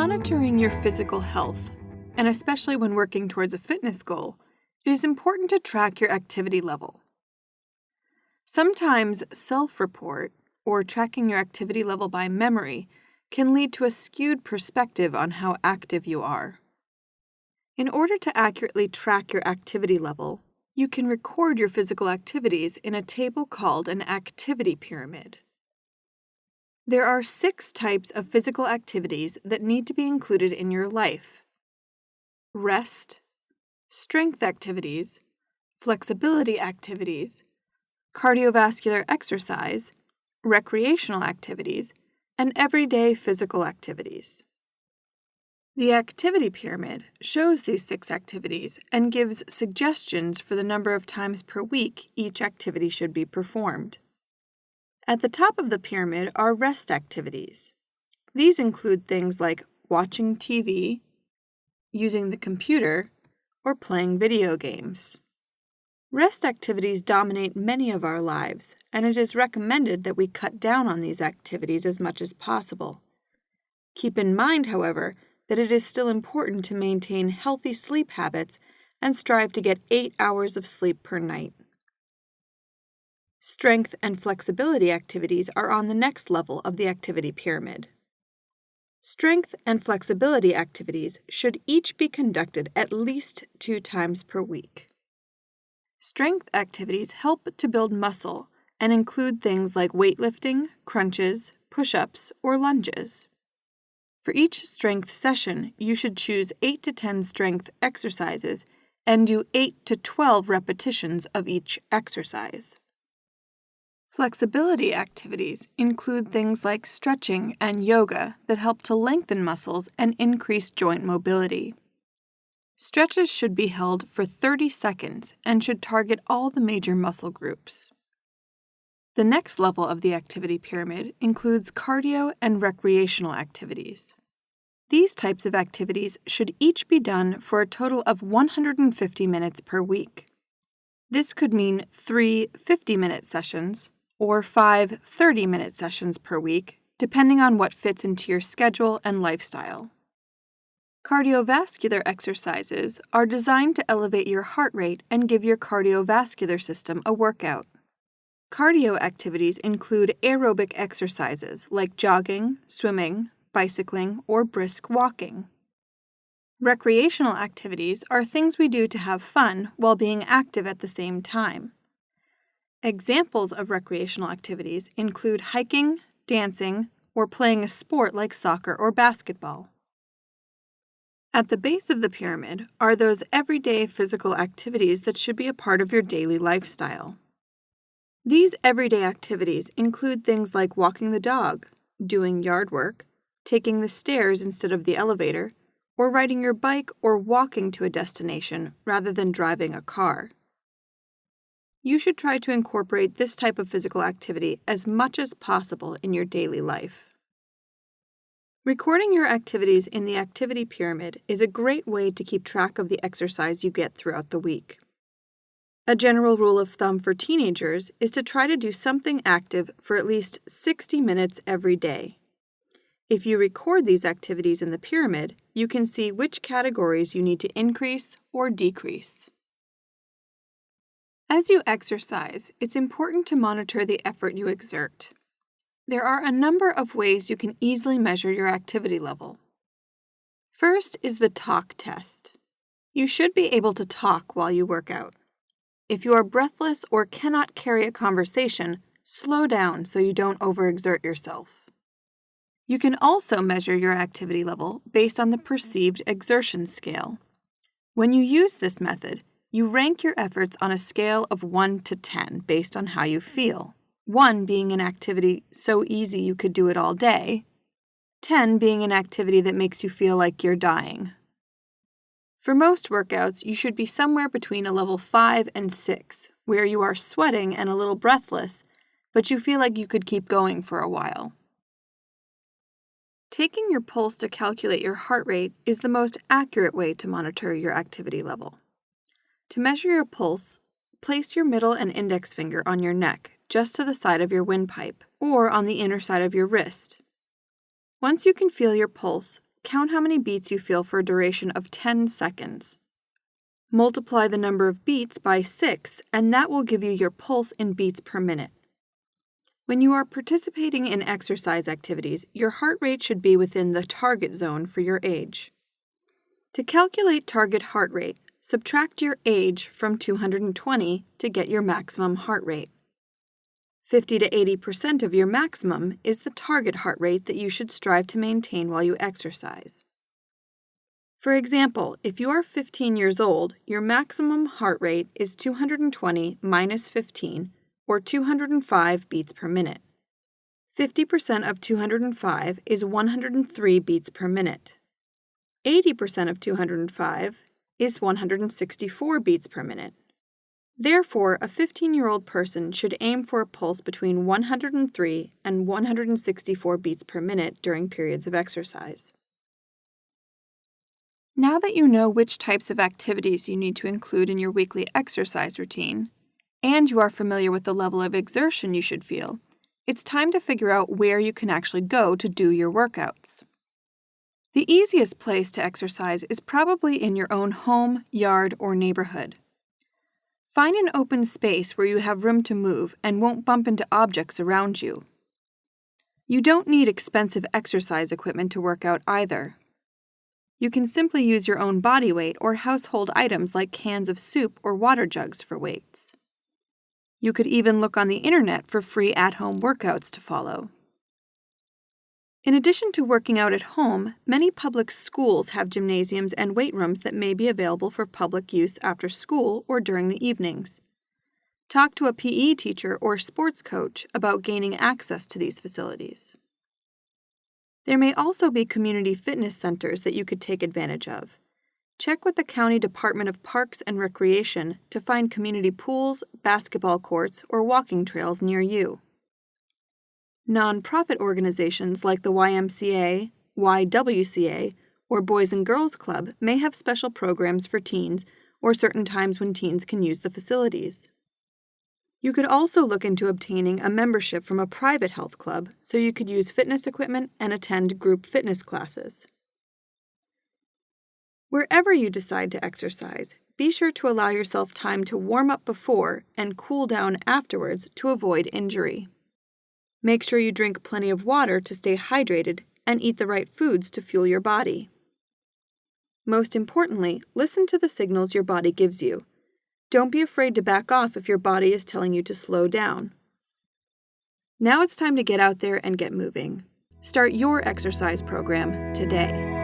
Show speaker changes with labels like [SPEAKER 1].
[SPEAKER 1] monitoring your physical health, and especially when working towards a fitness goal, it is important to track your activity level. Sometimes self-report, or tracking your activity level by memory, can lead to a skewed perspective on how active you are. In order to accurately track your activity level, you can record your physical activities in a table called an activity pyramid. There are 6 types of physical activities that need to be included in your life: rest, strength activities, flexibility activities, cardiovascular exercise, recreational activities, and everyday physical activities. The activity pyramid shows these 6 activities and gives suggestions for the number of times per week each activity should be performed. At the top of the pyramid are rest activities. These include things like watching TV, using the computer, or playing video games. Rest activities dominate many of our lives, and it is recommended that we cut down on these activities as much as possible. Keep in mind, however, that it is still important to maintain healthy sleep habits and strive to get 8 hours of sleep per night. Strength and flexibility activities are on the next level of the activity pyramid. Strength and flexibility activities should each be conducted at least 2 times per week. Strength activities help to build muscle and include things like weightlifting, crunches, push-ups, or lunges. For each strength session, you should choose 8 to 10 strength exercises and do 8 to 12 repetitions of each exercise. Flexibility activities include things like stretching and yoga that help to lengthen muscles and increase joint mobility. Stretches should be held for 30 seconds and should target all the major muscle groups. The next level of the activity pyramid includes cardio and recreational activities. These types of activities should each be done for a total of 150 minutes per week. This could mean 3 50-minute sessions, or 5 30-minute sessions per week, depending on what fits into your schedule and lifestyle. Cardiovascular exercises are designed to elevate your heart rate and give your cardiovascular system a workout. Cardio activities include aerobic exercises like jogging, swimming, bicycling, or brisk walking. Recreational activities are things we do to have fun while being active at the same time. Examples of recreational activities include hiking, dancing, or playing a sport like soccer or basketball. At the base of the pyramid are those everyday physical activities that should be a part of your daily lifestyle. These everyday activities include things like walking the dog, doing yard work, taking the stairs instead of the elevator, or riding your bike or walking to a destination rather than driving a car. You should try to incorporate this type of physical activity as much as possible in your daily life. Recording your activities in the activity pyramid is a great way to keep track of the exercise you get throughout the week. A general rule of thumb for teenagers is to try to do something active for at least 60 minutes every day. If you record these activities in the pyramid, you can see which categories you need to increase or decrease. As you exercise, it's important to monitor the effort you exert. There are a number of ways you can easily measure your activity level. First is the talk test. You should be able to talk while you work out. If you are breathless or cannot carry a conversation, slow down so you don't overexert yourself. You can also measure your activity level based on the perceived exertion scale. When you use this method, you rank your efforts on a scale of 1 to 10 based on how you feel. 1 being an activity so easy you could do it all day, 10 being an activity that makes you feel like you're dying. For most workouts, you should be somewhere between a level 5 and 6, where you are sweating and a little breathless, but you feel like you could keep going for a while. Taking your pulse to calculate your heart rate is the most accurate way to monitor your activity level. To measure your pulse, place your middle and index finger on your neck, just to the side of your windpipe, or on the inner side of your wrist. Once you can feel your pulse, count how many beats you feel for a duration of 10 seconds. Multiply the number of beats by 6, and that will give you your pulse in beats per minute. When you are participating in exercise activities, your heart rate should be within the target zone for your age. To calculate target heart rate, subtract your age from 220 to get your maximum heart rate. 50 to 80% of your maximum is the target heart rate that you should strive to maintain while you exercise. For example, if you are 15 years old, your maximum heart rate is 220 minus 15, or 205 beats per minute. 50% of 205 is 103 beats per minute. 80% of 205 is 164 beats per minute. Therefore, a 15-year-old person should aim for a pulse between 103 and 164 beats per minute during periods of exercise. Now that you know which types of activities you need to include in your weekly exercise routine, and you are familiar with the level of exertion you should feel, it's time to figure out where you can actually go to do your workouts. The easiest place to exercise is probably in your own home, yard, or neighborhood. Find an open space where you have room to move and won't bump into objects around you. You don't need expensive exercise equipment to work out either. You can simply use your own body weight or household items like cans of soup or water jugs for weights. You could even look on the internet for free at-home workouts to follow. In addition to working out at home, many public schools have gymnasiums and weight rooms that may be available for public use after school or during the evenings. Talk to a PE teacher or sports coach about gaining access to these facilities. There may also be community fitness centers that you could take advantage of. Check with the County Department of Parks and Recreation to find community pools, basketball courts, or walking trails near you. Non-profit organizations like the YMCA, YWCA, or Boys and Girls Club may have special programs for teens or certain times when teens can use the facilities. You could also look into obtaining a membership from a private health club so you could use fitness equipment and attend group fitness classes. Wherever you decide to exercise, be sure to allow yourself time to warm up before and cool down afterwards to avoid injury. Make sure you drink plenty of water to stay hydrated and eat the right foods to fuel your body. Most importantly, listen to the signals your body gives you. Don't be afraid to back off if your body is telling you to slow down. Now it's time to get out there and get moving. Start your exercise program today.